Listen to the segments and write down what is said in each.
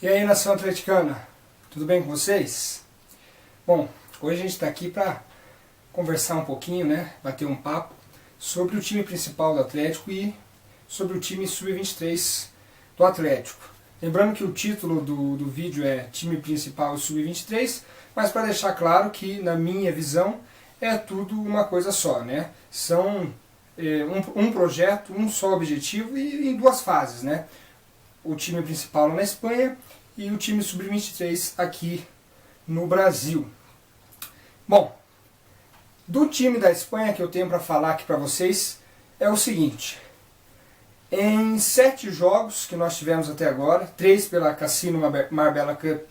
E aí, nação atleticana, tudo bem com vocês? Bom, hoje a gente está aqui para conversar um pouquinho, né, bater um papo sobre o time principal do Atlético e sobre o time sub-23 do Atlético. Lembrando que o título do vídeo é Time Principal Sub-23, mas para deixar claro que, na minha visão, é tudo uma coisa só, né? São um projeto, um só objetivo e em duas fases, né? O time principal lá na Espanha e o time sub-23 aqui no Brasil. Bom, do time da Espanha que eu tenho para falar aqui para vocês é o seguinte: em 7 jogos que nós tivemos até agora, 3 pela Cassino Marbella Cup,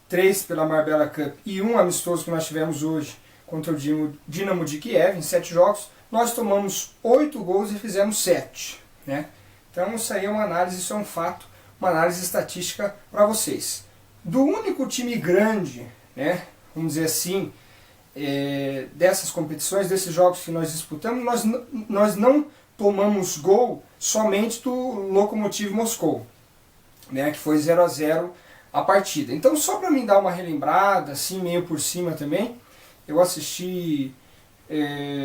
3 pela Marbella Cup e um amistoso que nós tivemos hoje contra o Dinamo de Kiev, em 7 jogos, nós tomamos 8 gols e fizemos 7, né? Então isso aí é uma análise, isso é um fato, uma análise estatística para vocês. Do único time grande, né, vamos dizer assim, dessas competições, desses jogos que nós disputamos, nós não tomamos gol somente do Lokomotiv Moscou, né, que foi 0-0 a partida. Então, só para mim dar uma relembrada, assim, meio por cima também, eu assisti,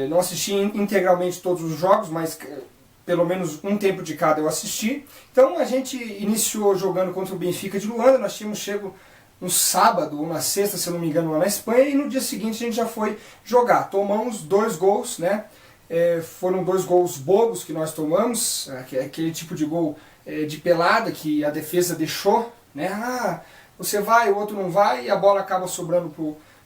não assisti integralmente todos os jogos, mas pelo menos um tempo de cada eu assisti. Então a gente iniciou jogando contra o Benfica de Luanda, nós tínhamos chego no sábado ou na sexta, se eu não me engano, lá na Espanha, e no dia seguinte a gente já foi jogar. Tomamos 2 gols, né? Foram 2 gols bobos que nós tomamos, aquele tipo de gol de pelada que a defesa deixou, né? Ah, você vai, o outro não vai, e a bola acaba sobrando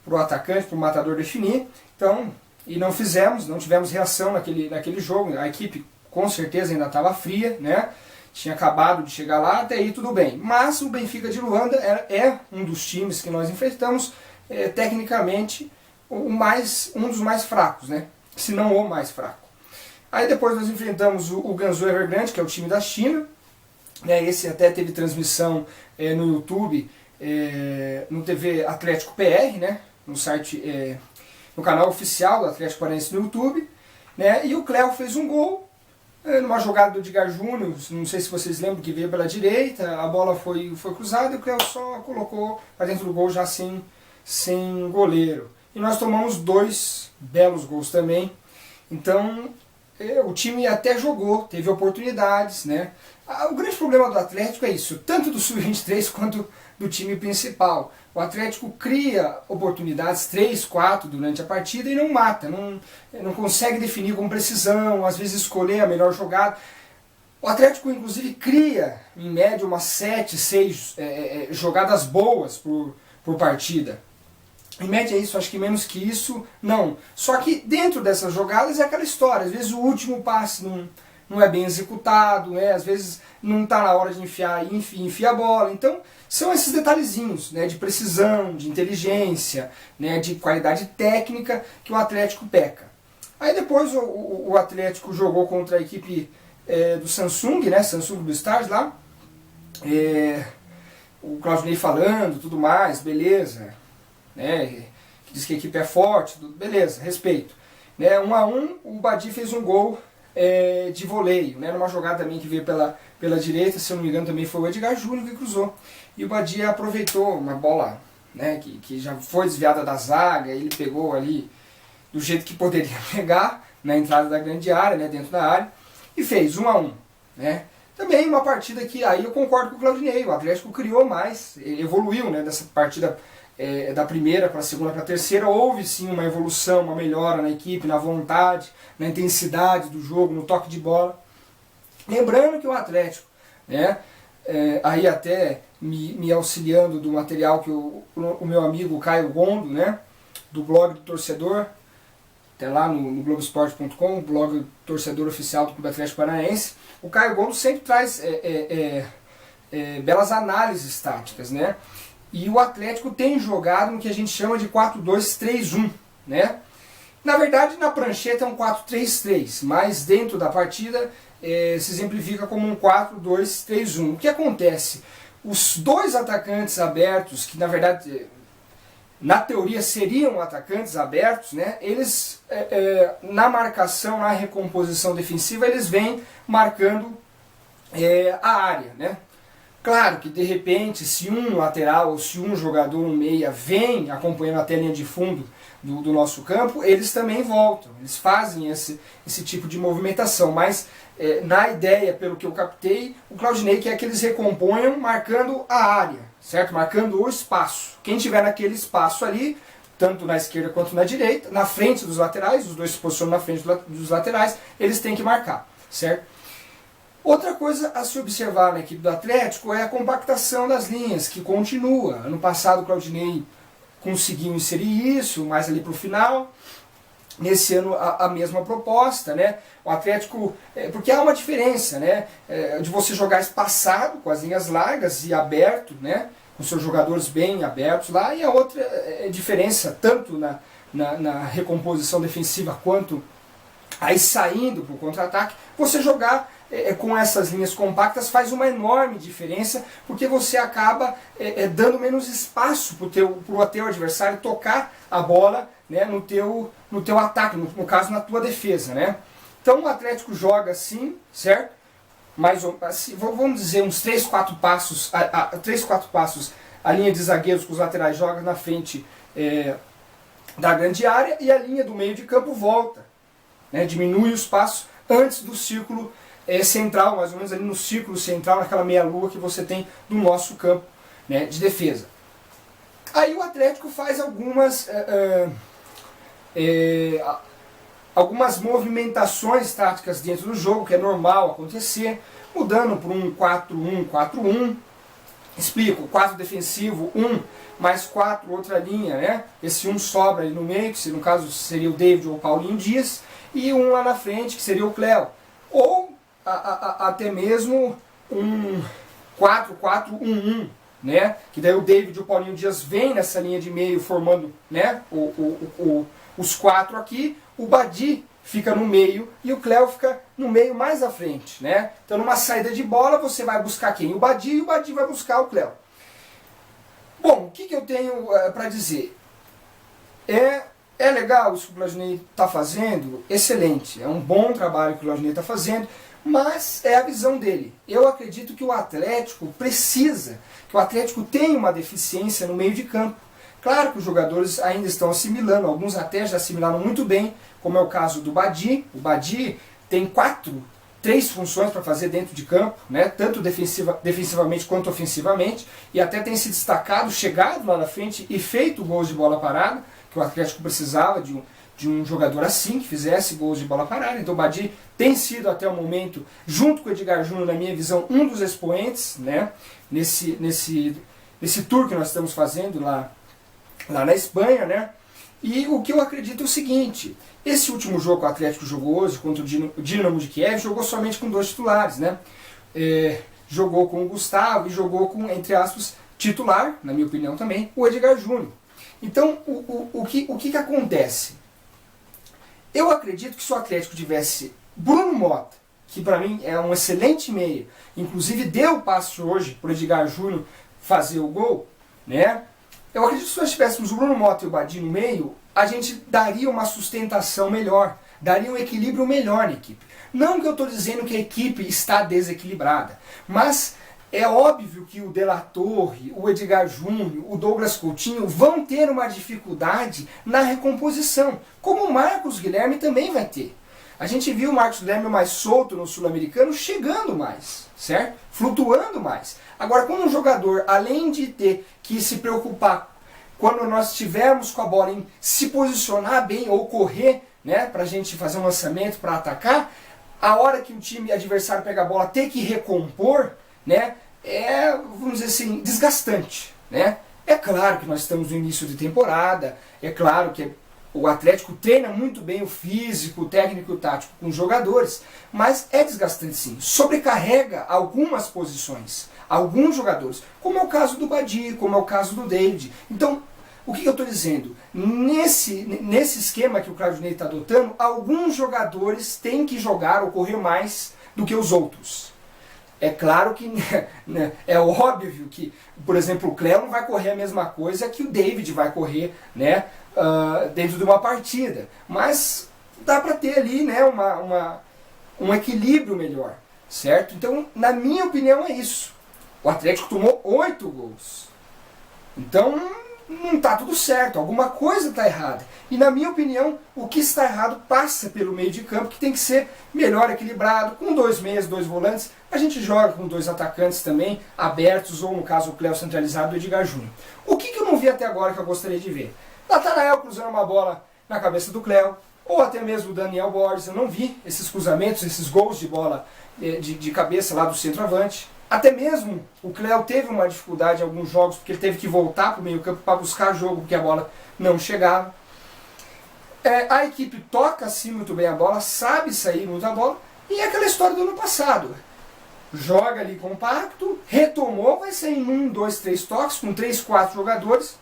para o atacante, para o matador definir. Então, e não fizemos, não tivemos reação naquele jogo, a equipe com certeza ainda estava fria, né? Tinha acabado de chegar lá, até aí tudo bem. Mas o Benfica de Luanda é um dos times que nós enfrentamos, tecnicamente, um dos mais fracos, né? Se não o mais fraco. Aí depois nós enfrentamos o Guangzhou Evergrande, que é o time da China, né? Esse até teve transmissão no YouTube, no TV Atlético PR, né? No site, no canal oficial do Atlético Paranaense no YouTube, né? E o Cléo fez um gol numa jogada do Edgar Júnior, não sei se vocês lembram, que veio pela direita, a bola foi cruzada e o Cléo só colocou para dentro do gol já sem goleiro. E nós tomamos 2 belos gols também. Então o time até jogou, teve oportunidades, né? O grande problema do Atlético é isso, tanto do Sub-23 quanto do time principal. O Atlético cria oportunidades, 3, 4 durante a partida e não mata, não consegue definir com precisão, às vezes escolher a melhor jogada. O Atlético inclusive cria em média umas 7, 6 jogadas boas por partida. Em média é isso, acho que menos que isso, não. Só que dentro dessas jogadas é aquela história, às vezes o último passe não é bem executado, né? Às vezes não está na hora de enfiar e enfia a bola. Então são esses detalhezinhos, né, de precisão, de inteligência, né, de qualidade técnica que o Atlético peca. Aí depois o Atlético jogou contra a equipe do Samsung, né, Samsung Blue Stars lá, o Claudinei falando, tudo mais, beleza, né, que diz que a equipe é forte, tudo, beleza, respeito. Né, 1-1, o Badi fez um gol de voleio, né, numa jogada também que veio pela direita, se eu não me engano também foi o Edgar Júnior que cruzou, e o Badia aproveitou uma bola, né, que já foi desviada da zaga, ele pegou ali do jeito que poderia pegar, na entrada da grande área, né, dentro da área, e fez 1-1, né. Também uma partida que, aí eu concordo com o Claudinei, o Atlético criou mais, evoluiu, né, dessa partida da primeira para a segunda para a terceira, houve sim uma evolução, uma melhora na equipe, na vontade, na intensidade do jogo, no toque de bola. Lembrando que o Atlético, né, aí até me auxiliando do material que o meu amigo Caio Gondo, né, do blog do torcedor, até lá no Globoesporte.com, o blog do torcedor oficial do Clube Atlético Paranaense, o Caio Gondo sempre traz belas análises táticas, né? E o Atlético tem jogado no que a gente chama de 4-2-3-1, né? Na verdade, na prancheta é um 4-3-3, mas dentro da partida se exemplifica como um 4-2-3-1. O que acontece? Os 2 atacantes abertos, que na verdade, na teoria seriam atacantes abertos, né? Eles, na marcação, na recomposição defensiva, eles vêm marcando a área, né? Claro que de repente, se um lateral ou se um jogador, um meia, vem acompanhando até a linha de fundo do nosso campo, eles também voltam, eles fazem esse tipo de movimentação, mas na ideia, pelo que eu captei, o Claudinei quer que eles recomponham marcando a área, certo? Marcando o espaço. Quem tiver naquele espaço ali, tanto na esquerda quanto na direita, na frente dos laterais, os dois se posicionam na frente dos laterais, eles têm que marcar, certo? Outra coisa a se observar na equipe do Atlético é a compactação das linhas, que continua. Ano passado o Claudinei conseguiu inserir isso, mais ali para o final. Nesse ano a mesma proposta, né? O Atlético, porque há uma diferença, né? De você jogar espaçado, com as linhas largas e aberto, né? Com seus jogadores bem abertos lá, e a outra diferença, tanto na recomposição defensiva quanto aí saindo para o contra-ataque, você jogar com essas linhas compactas faz uma enorme diferença, porque você acaba dando menos espaço para o teu adversário tocar a bola, né, no teu ataque, no caso na tua defesa, né? Então o Atlético joga assim, certo? Mais assim, vamos dizer uns 3, 4 passos, 3, 4 passos a linha de zagueiros com os laterais joga na frente da grande área e a linha do meio de campo volta, né? Diminui o espaço antes do círculo central, mais ou menos ali no círculo central, naquela meia-lua que você tem do nosso campo, né, de defesa. Aí o Atlético faz algumas movimentações táticas dentro do jogo, que é normal acontecer, mudando para um 4-1-4-1. Explico, 4 defensivo, 1 mais 4, outra linha, né? Esse 1 sobra ali no meio, que no caso seria o David ou o Paulinho Dias, e um lá na frente, que seria o Cléo. Ou até mesmo um 4-4-1-1, né? Que daí o David e o Paulinho Dias vêm nessa linha de meio formando, né, os 4 aqui, o Badi fica no meio e o Cléo fica no meio mais à frente, né? Então numa saída de bola você vai buscar quem? O Badi, e o Badi vai buscar o Cléo. Bom, o que eu tenho para dizer? É legal isso que o Claudinei está fazendo, excelente, é um bom trabalho que o Claudinei está fazendo, mas é a visão dele. Eu acredito que o Atlético precisa, que o Atlético tem uma deficiência no meio de campo. Claro que os jogadores ainda estão assimilando, alguns até já assimilaram muito bem, como é o caso do Badi. O Badi tem 3 funções para fazer dentro de campo, né? Tanto defensivamente quanto ofensivamente, e até tem se destacado, chegado lá na frente e feito gols de bola parada, que o Atlético precisava de um jogador assim, que fizesse gols de bola parada. Então o Badi tem sido até o momento, junto com o Edgar Júnior, na minha visão, um dos expoentes, né, nesse tour que nós estamos fazendo lá na Espanha, né? E o que eu acredito é o seguinte: esse último jogo que o Atlético jogou hoje contra o Dinamo de Kiev, jogou somente com 2 titulares, né? Jogou com o Gustavo e jogou com, entre aspas, titular, na minha opinião também, o Edgar Júnior. Então, o que acontece? Eu acredito que se o Atlético tivesse Bruno Mota, que para mim é um excelente meia, inclusive deu o passe hoje para o Edgar Júnior fazer o gol, né? Eu acredito que se nós tivéssemos o Bruno Mota e o Badi no meio, a gente daria uma sustentação melhor, daria um equilíbrio melhor na equipe. Não que eu estou dizendo que a equipe está desequilibrada, mas é óbvio que o De La Torre, o Edgar Júnior, o Douglas Coutinho vão ter uma dificuldade na recomposição, como o Marcos Guilherme também vai ter. A gente viu o Marcos Guilherme mais solto no Sul-Americano, chegando mais, certo? Flutuando mais. Agora, quando um jogador, além de ter que se preocupar quando nós estivermos com a bola em se posicionar bem ou correr, né, para a gente fazer um lançamento, para atacar, a hora que o time adversário pega a bola, ter que recompor, né, vamos dizer assim, desgastante, né? É claro que nós estamos no início de temporada, é claro que o Atlético treina muito bem o físico, o técnico e o tático com os jogadores, mas é desgastante sim, sobrecarrega algumas posições, alguns jogadores, como é o caso do Badi, como é o caso do David. Então, o que eu estou dizendo? Nesse esquema que o Claudinei está adotando, alguns jogadores têm que jogar ou correr mais do que os outros. É claro que é óbvio que, por exemplo, o Cléo não vai correr a mesma coisa que o David vai correr, né, dentro de uma partida. Mas dá para ter ali, né, um equilíbrio melhor, certo? Então, na minha opinião, é isso. O Atlético tomou 8 gols. Então não está tudo certo, alguma coisa está errada. E na minha opinião, o que está errado passa pelo meio de campo, que tem que ser melhor equilibrado, com 2 meias, 2 volantes. A gente joga com 2 atacantes também, abertos, ou no caso o Cléo centralizado e o Edgar Júnior. O que eu não vi até agora que eu gostaria de ver? Natanael cruzando uma bola na cabeça do Cléo, ou até mesmo o Daniel Borges. Eu não vi esses cruzamentos, esses gols de bola de cabeça lá do centroavante. Até mesmo o Cléo teve uma dificuldade em alguns jogos, porque ele teve que voltar para o meio campo para buscar jogo, porque a bola não chegava. A equipe toca sim muito bem a bola, sabe sair muito a bola, e é aquela história do ano passado. Joga ali compacto, retomou, vai sair em 1, 2, 3 toques, com 3, 4 jogadores,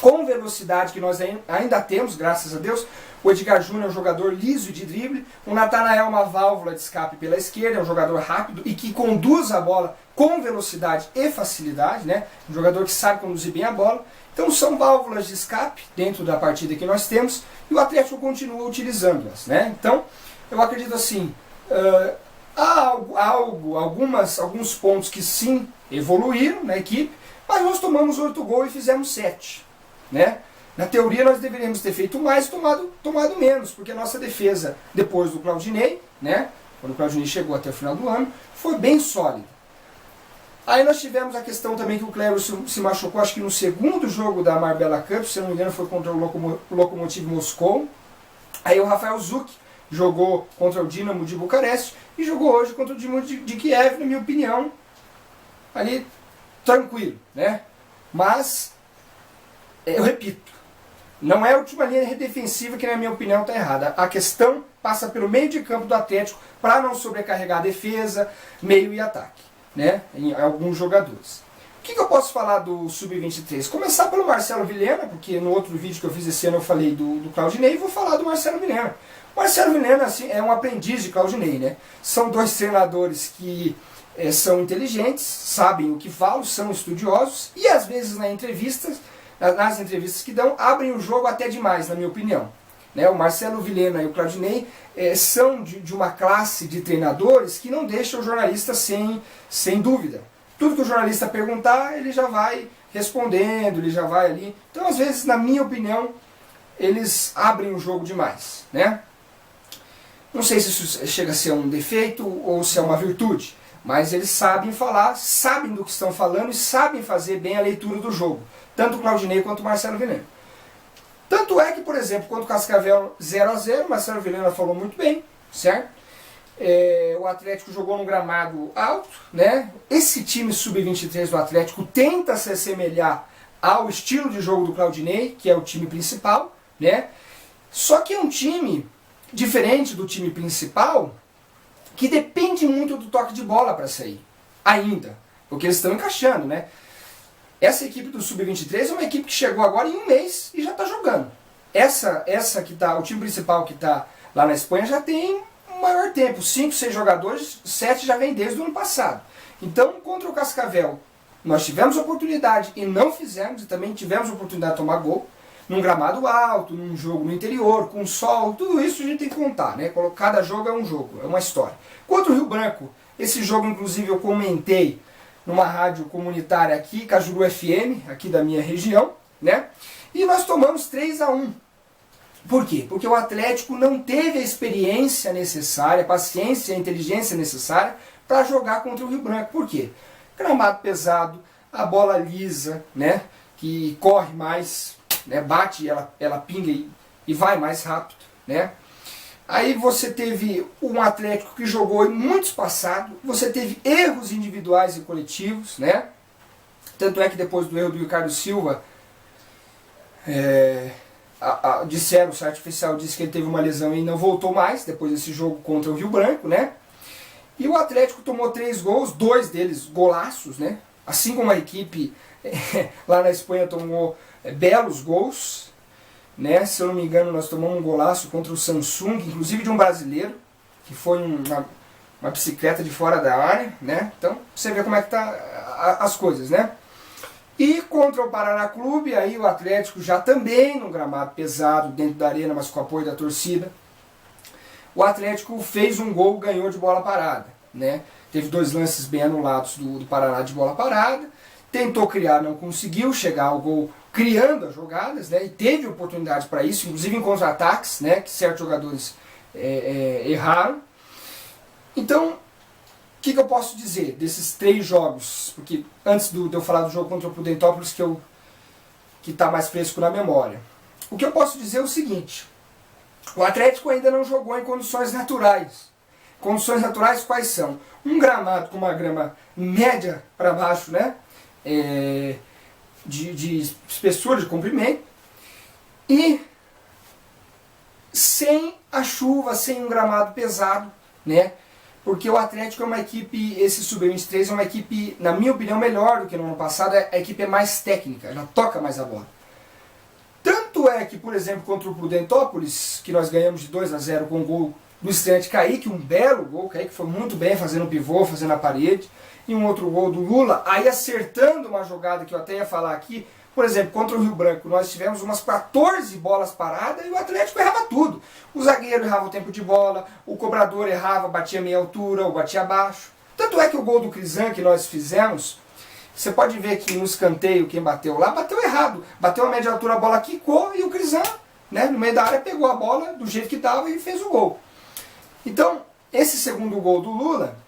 com velocidade que nós ainda temos, graças a Deus. O Edgar Júnior é um jogador liso de drible, o Natanael é uma válvula de escape pela esquerda, é um jogador rápido e que conduz a bola com velocidade e facilidade, né? Um jogador que sabe conduzir bem a bola. Então são válvulas de escape dentro da partida que nós temos e o Atlético continua utilizando-as, né? Então eu acredito assim, há alguns pontos que sim evoluíram na equipe, mas nós tomamos 8 gols e fizemos 7, né? Na teoria nós deveríamos ter feito mais e tomado menos, porque a nossa defesa, depois do Claudinei, né, quando o Claudinei chegou até o final do ano, foi bem sólida. Aí nós tivemos a questão também que o Cléber se machucou, acho que no segundo jogo da Marbella Cup, se não me engano foi contra o Lokomotiv Moscou. Aí o Rafael Zuc jogou contra o Dinamo de Bucareste e jogou hoje contra o Dinamo de Kiev, na minha opinião, ali tranquilo, né? Mas, eu repito, não é a última linha defensiva que, na minha opinião, está errada. A questão passa pelo meio de campo do Atlético para não sobrecarregar a defesa, meio e ataque, né, em alguns jogadores. O que eu posso falar do Sub-23? Começar pelo Marcelo Vilhena, porque no outro vídeo que eu fiz esse ano eu falei do Claudinei, e vou falar do Marcelo Vilhena. O Marcelo Vilhena assim, é um aprendiz de Claudinei, né? São 2 treinadores que são inteligentes, sabem o que falam, são estudiosos e às vezes nas entrevistas que dão, abrem o jogo até demais, na minha opinião. Né? O Marcelo Vilhena e o Claudinei são de uma classe de treinadores que não deixam o jornalista sem dúvida. Tudo que o jornalista perguntar, ele já vai respondendo, ele já vai ali. Então, às vezes, na minha opinião, eles abrem o jogo demais. Né? Não sei se isso chega a ser um defeito ou se é uma virtude, mas eles sabem falar, sabem do que estão falando e sabem fazer bem a leitura do jogo. Tanto o Claudinei quanto o Marcelo Vilhena. Tanto é que, por exemplo, quando o Cascavel 0-0, o Marcelo Vilhena falou muito bem, certo? O Atlético jogou num gramado alto, né? Esse time Sub-23 do Atlético tenta se assemelhar ao estilo de jogo do Claudinei, que é o time principal, né? Só que é um time diferente do time principal, que depende muito do toque de bola para sair, ainda, porque eles estão encaixando, né? Essa equipe do Sub-23 é uma equipe que chegou agora em um mês e já está jogando. Essa que tá, o time principal que está lá na Espanha já tem um maior tempo, 5, 6 jogadores, 7 já vem desde o ano passado. Então, contra o Cascavel, nós tivemos oportunidade e não fizemos, e também tivemos oportunidade de tomar gol, num gramado alto, num jogo no interior, com sol, tudo isso a gente tem que contar, né? Cada jogo é um jogo, é uma história. Contra o Rio Branco, esse jogo inclusive eu comentei numa rádio comunitária aqui, Cajuru FM, aqui da minha região, né? E nós tomamos 3-1. Por quê? Porque o Atlético não teve a experiência necessária, a paciência, a inteligência necessária para jogar contra o Rio Branco. Por quê? Gramado pesado, a bola lisa, né? Que corre mais, né? Bate, ela pinga e vai mais rápido, né? Aí você teve um Atlético que jogou muito espaçado, você teve erros individuais e coletivos, né? Tanto é que depois do erro do Ricardo Silva, disseram, o site oficial disse que ele teve uma lesão e não voltou mais, depois desse jogo contra o Rio Branco, né? E o Atlético tomou 3 gols, 2 deles golaços, né? Assim como a equipe lá na Espanha tomou belos gols, né? Se eu não me engano, nós tomamos um golaço contra o Samsung, inclusive de um brasileiro, que foi uma bicicleta de fora da área, né? Então, você vê como é que tá as coisas, né? E contra o Paraná Clube, aí o Atlético já também num gramado pesado, dentro da arena, mas com apoio da torcida. O Atlético fez um gol, ganhou de bola parada. né? Teve 2 lances bem anulados do Paraná de bola parada, tentou criar, não conseguiu chegar ao gol criando as jogadas, né? E teve oportunidade para isso, inclusive em contra-ataques, né? Que certos jogadores erraram. Então, o que eu posso dizer desses 3 jogos? Porque antes de eu falar do jogo contra o Prudentópolis, que está mais fresco na memória. O que eu posso dizer é o seguinte: o Atlético ainda não jogou em condições naturais. Condições naturais quais são? Um gramado com uma grama média para baixo, né? De espessura, de comprimento, e sem a chuva, sem um gramado pesado, né? Porque o Atlético é uma equipe, esse Sub-23 é uma equipe, na minha opinião, melhor do que no ano passado. A equipe é mais técnica, ela toca mais a bola. Tanto é que, por exemplo, contra o Prudentópolis, que nós ganhamos de 2-0 com o gol do estreante Kaique, um belo gol, Kaique foi muito bem fazendo pivô, fazendo a parede, e um outro gol do Lula, aí acertando uma jogada que eu até ia falar aqui. Por exemplo, contra o Rio Branco, nós tivemos umas 14 bolas paradas e o Atlético errava tudo. O zagueiro errava o tempo de bola, o cobrador errava, batia meia altura ou batia abaixo. Tanto é que o gol do Crisan que nós fizemos, você pode ver que no escanteio quem bateu lá, bateu errado. Bateu a média altura, a bola quicou e o Crisan, né, no meio da área, pegou a bola do jeito que estava e fez o gol. Então, esse segundo gol do Lula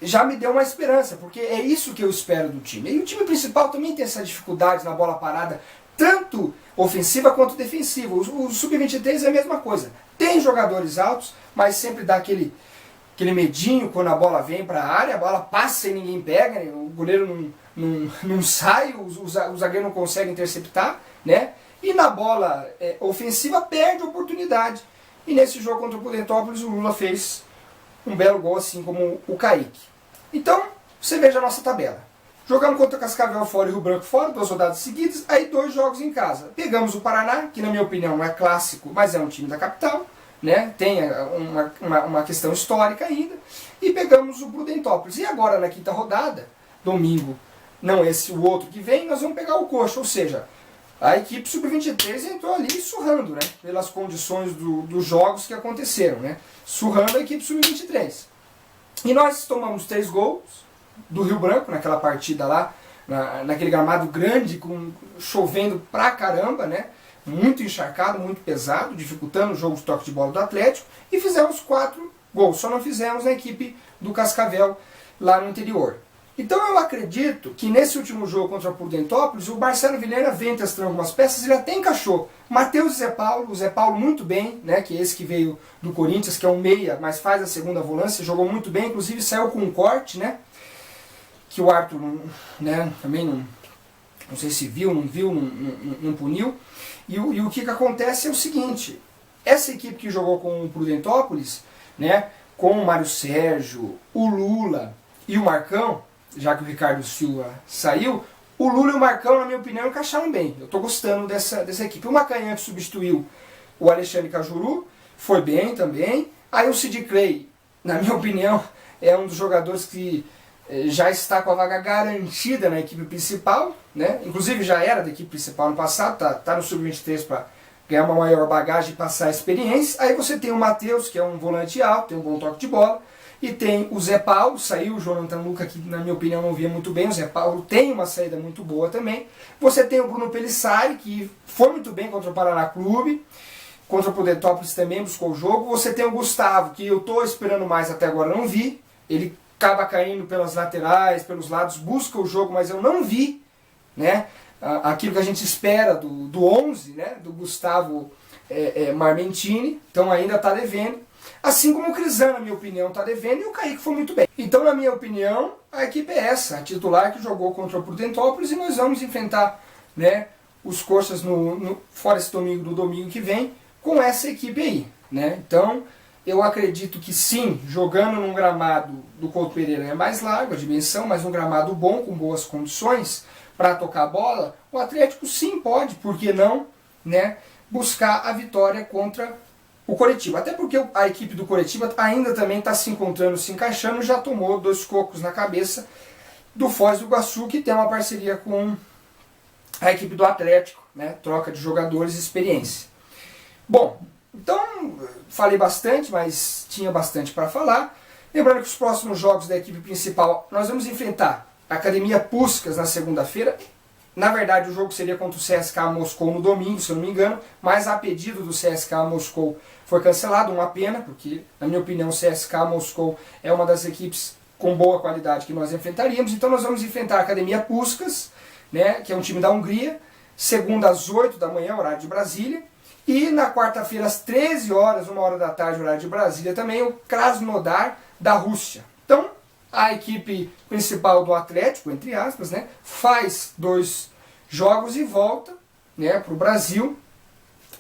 já me deu uma esperança, porque é isso que eu espero do time. E o time principal também tem essa dificuldade na bola parada, tanto ofensiva quanto defensiva. O Sub-23 é a mesma coisa. Tem jogadores altos, mas sempre dá aquele medinho quando a bola vem para a área, a bola passa e ninguém pega, né? O goleiro não sai, o zagueiro não consegue interceptar, né? E na bola ofensiva perde a oportunidade. E nesse jogo contra o Prudentópolis o Lula fez um belo gol, assim como o Kaique. Então, você veja a nossa tabela. Jogamos contra o Cascavel fora e Rio Branco fora, 2 rodadas seguidas, aí 2 jogos em casa. Pegamos o Paraná, que na minha opinião não é clássico, mas é um time da capital, né? Tem uma questão histórica ainda. E pegamos o Prudentópolis. E agora na 5ª rodada, domingo, não esse, o outro que vem, nós vamos pegar o Coxa. Ou seja, a equipe Sub-23 entrou ali surrando, né? Pelas condições dos jogos que aconteceram, né? Surrando a equipe Sub-23. E nós tomamos 3 gols do Rio Branco naquela partida lá, naquele gramado grande, chovendo pra caramba, né? Muito encharcado, muito pesado, dificultando o jogo de toque de bola do Atlético, e fizemos 4 gols. Só não fizemos na equipe do Cascavel lá no interior. Então eu acredito que nesse último jogo contra o Prudentópolis, o Marcelo Vilhena vem testando algumas peças, ele até encaixou. Matheus e o Zé Paulo muito bem, né, que é esse que veio do Corinthians, que é um meia, mas faz a segunda volância, jogou muito bem, inclusive saiu com um corte, né, que o árbitro, né, também não sei se viu, não puniu. E o que acontece é o seguinte: essa equipe que jogou com o Prudentópolis, né, com o Mário Sérgio, o Lula e o Marcão, já que o Ricardo Silva saiu, o Lula e o Marcão, na minha opinião, encaixaram bem. Eu estou gostando dessa equipe. O Macanhã, que substituiu o Alexandre Cajuru, foi bem também. Aí o Sid Clay, na minha opinião, é um dos jogadores que já está com a vaga garantida na equipe principal, né? Inclusive já era da equipe principal no passado, tá no Sub-23 para ganhar uma maior bagagem e passar a experiência. Aí você tem o Matheus, que é um volante alto, tem um bom toque de bola. E tem o Zé Paulo, saiu o Jonathan Luca, que na minha opinião não via muito bem. O Zé Paulo tem uma saída muito boa também. Você tem o Bruno Pelissari, que foi muito bem contra o Paraná Clube. Contra o Prudentópolis também buscou o jogo. Você tem o Gustavo, que eu estou esperando mais, até agora não vi. Ele acaba caindo pelas laterais, pelos lados, busca o jogo, mas eu não vi, né, aquilo que a gente espera do 11, né, do Gustavo Marmentini. Então ainda está devendo. Assim como o Crisan, na minha opinião, está devendo, e o Kaique foi muito bem. Então, na minha opinião, a equipe é essa, a titular que jogou contra o Prudentópolis, e nós vamos enfrentar, né, os Coxas fora esse domingo, do domingo que vem, com essa equipe aí, né? Então, eu acredito que sim, jogando num gramado do Couto Pereira é mais largo a dimensão, mas um gramado bom, com boas condições para tocar a bola, o Atlético sim pode, por que não, né, buscar a vitória contra o Coritiba. Até porque a equipe do Coritiba ainda também está se encontrando, se encaixando, já tomou 2 cocos na cabeça do Foz do Iguaçu, que tem uma parceria com a equipe do Atlético, né? Troca de jogadores e experiência. Bom, então falei bastante, mas tinha bastante para falar. Lembrando que os próximos jogos da equipe principal nós vamos enfrentar a Academia Puskás na segunda-feira. Na verdade o jogo seria contra o CSKA Moscou no domingo, se eu não me engano, mas a pedido do CSKA Moscou foi cancelado, uma pena, porque na minha opinião o CSKA Moscou é uma das equipes com boa qualidade que nós enfrentaríamos. Então nós vamos enfrentar a Academia Puskás, né, que é um time da Hungria, segunda às 8 da manhã, horário de Brasília, e na quarta-feira às 13 horas, 1 hora da tarde, horário de Brasília, também o Krasnodar da Rússia. Então, a equipe principal do Atlético, entre aspas, né, faz 2 jogos e volta, né, para o Brasil.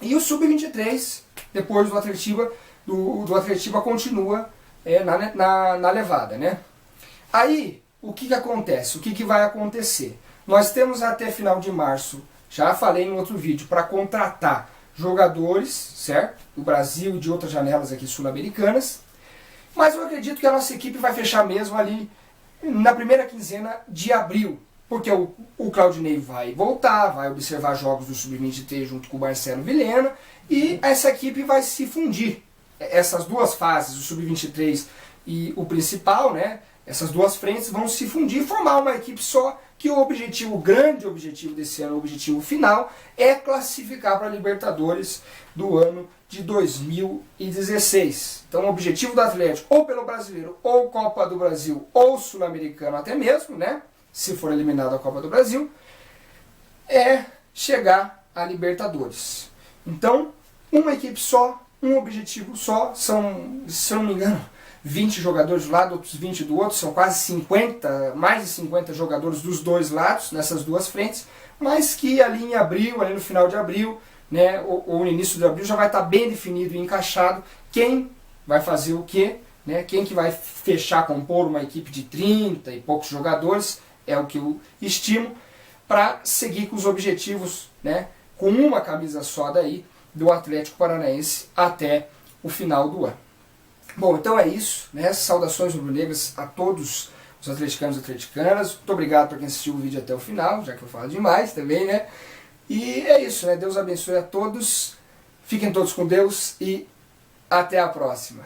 E o Sub-23, depois do Atletiba continua na levada. Né? Aí, o que acontece? O que vai acontecer? Nós temos até final de março, já falei em outro vídeo, para contratar jogadores, certo? Do Brasil e de outras janelas aqui sul-americanas. Mas eu acredito que a nossa equipe vai fechar mesmo ali na primeira quinzena de abril. Porque o Claudinei vai voltar, vai observar jogos do Sub-23 junto com o Marcelo Vilhena. E essa equipe vai se fundir. Essas duas fases, o Sub-23 e o principal, né? Essas duas frentes vão se fundir e formar uma equipe só, que o grande objetivo desse ano, o objetivo final, é classificar para a Libertadores do ano de 2016. Então o objetivo do Atlético, ou pelo Brasileiro, ou Copa do Brasil, ou Sul-Americano até mesmo, né, se for eliminado a Copa do Brasil, é chegar à Libertadores. Então, uma equipe só, um objetivo só, são, se eu não me engano, 20 jogadores de um lado, outros 20 do outro, são quase 50, mais de 50 jogadores dos dois lados, nessas duas frentes, mas que ali em abril, ali no final de abril, né, ou no início de abril, já vai estar bem definido e encaixado quem vai fazer o quê, né, quem que vai fechar, compor uma equipe de 30 e poucos jogadores, é o que eu estimo, para seguir com os objetivos, né, com uma camisa só daí, do Atlético Paranaense até o final do ano. Bom, então é isso, né? Saudações rubro-negras a todos os atleticanos e atleticanas. Muito obrigado para quem assistiu o vídeo até o final, já que eu falo demais também, né? E é isso, né? Deus abençoe a todos, fiquem todos com Deus e até a próxima.